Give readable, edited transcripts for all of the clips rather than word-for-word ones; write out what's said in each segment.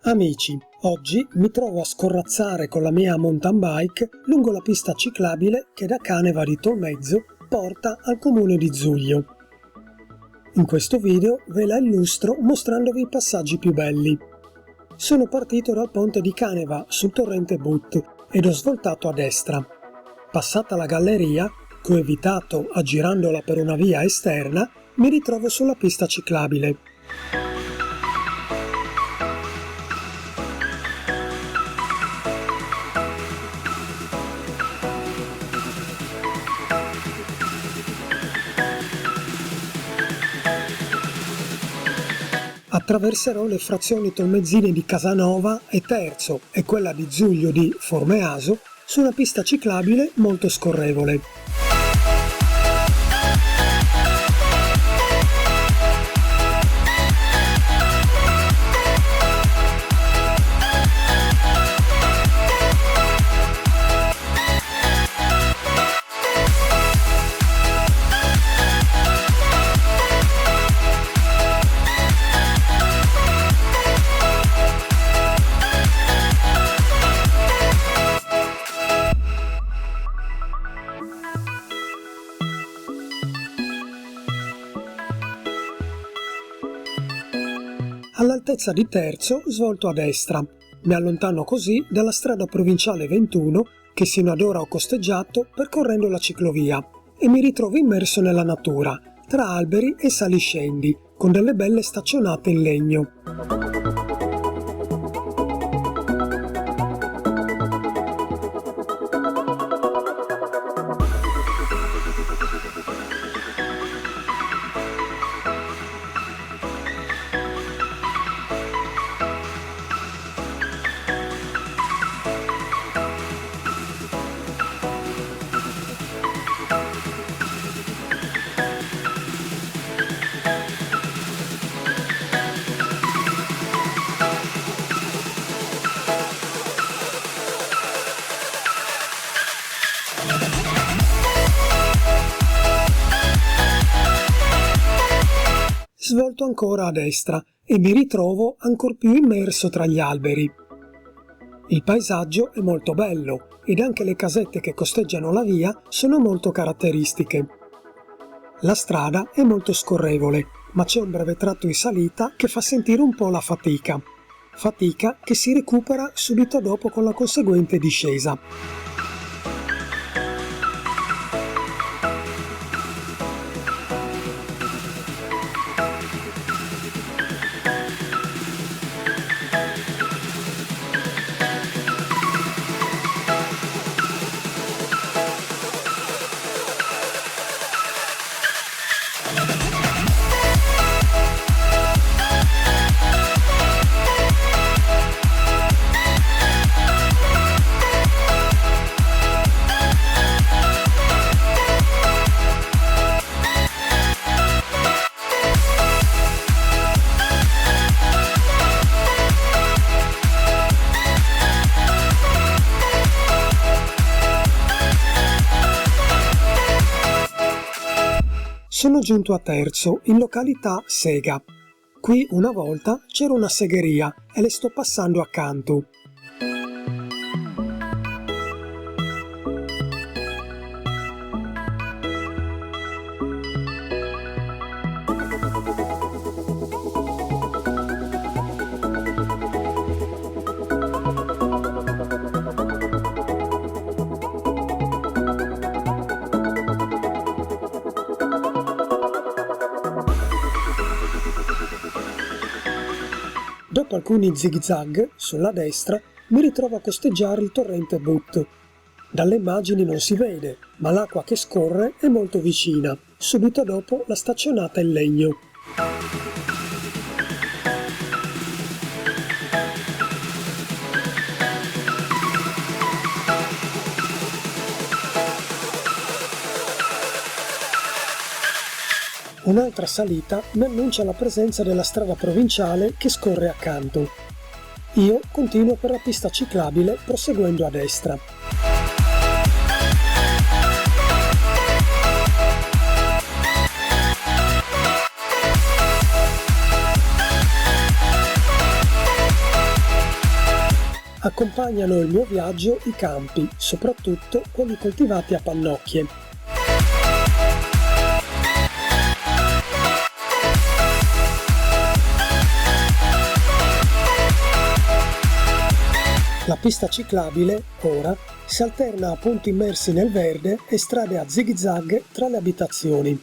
Amici, oggi mi trovo a scorrazzare con la mia mountain bike lungo la pista ciclabile che da Caneva di Tolmezzo porta al comune di Zuglio. In questo video ve la illustro mostrandovi i passaggi più belli. Sono partito dal ponte di Caneva sul torrente But ed ho svoltato a destra. Passata la galleria, che ho evitato aggirandola per una via esterna, mi ritrovo sulla pista ciclabile. Attraverserò le frazioni tolmezzine di Casanova e Terzo e quella di Zuglio di Formeaso su una pista ciclabile molto scorrevole. All'altezza di Terzo svolto a destra. Mi allontano così dalla strada provinciale 21 che sino ad ora ho costeggiato percorrendo la ciclovia e mi ritrovo immerso nella natura, tra alberi e saliscendi, con delle belle staccionate in legno. Svolto ancora a destra e mi ritrovo ancor più immerso tra gli alberi. Il paesaggio è molto bello ed anche le casette che costeggiano la via sono molto caratteristiche. La strada è molto scorrevole, ma c'è un breve tratto in salita che fa sentire un po' la fatica. Fatica che si recupera subito dopo con la conseguente discesa. Sono giunto a Terzo, in località Sega. Qui una volta c'era una segheria e le sto passando accanto. Dopo alcuni zig-zag, sulla destra, mi ritrovo a costeggiare il torrente But. Dalle immagini non si vede, ma l'acqua che scorre è molto vicina, subito dopo la staccionata in legno. Un'altra salita mi annuncia la presenza della strada provinciale che scorre accanto. Io continuo per la pista ciclabile proseguendo a destra. Accompagnano il mio viaggio i campi, soprattutto quelli coltivati a pannocchie. La pista ciclabile, ora, si alterna a punti immersi nel verde e strade a zig-zag tra le abitazioni.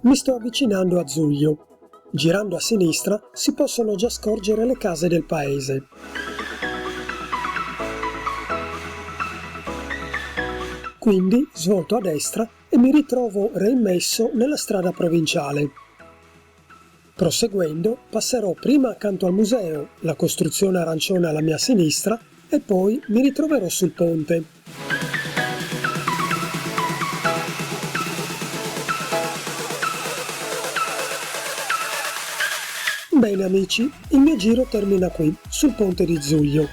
Mi sto avvicinando a Zuglio. Girando a sinistra si possono già scorgere le case del paese. Quindi svolto a destra e mi ritrovo reimmesso nella strada provinciale. Proseguendo passerò prima accanto al museo, la costruzione arancione alla mia sinistra, e poi mi ritroverò sul ponte. Bene amici, il mio giro termina qui, sul ponte di Zuglio.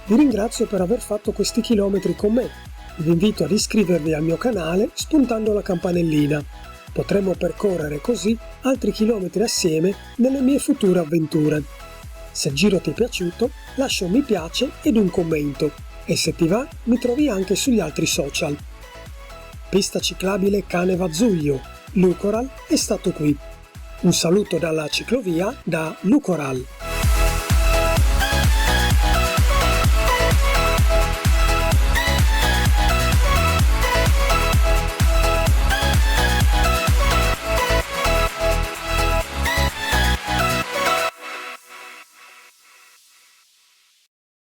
Vi ringrazio per aver fatto questi chilometri con me. Vi invito ad iscrivervi al mio canale spuntando la campanellina. Potremo percorrere così altri chilometri assieme nelle mie future avventure. Se il giro ti è piaciuto, lascia un mi piace ed un commento. E se ti va, mi trovi anche sugli altri social. Pista ciclabile Caneva Zuglio. Lucoral è stato qui. Un saluto dalla ciclovia da Lucoral.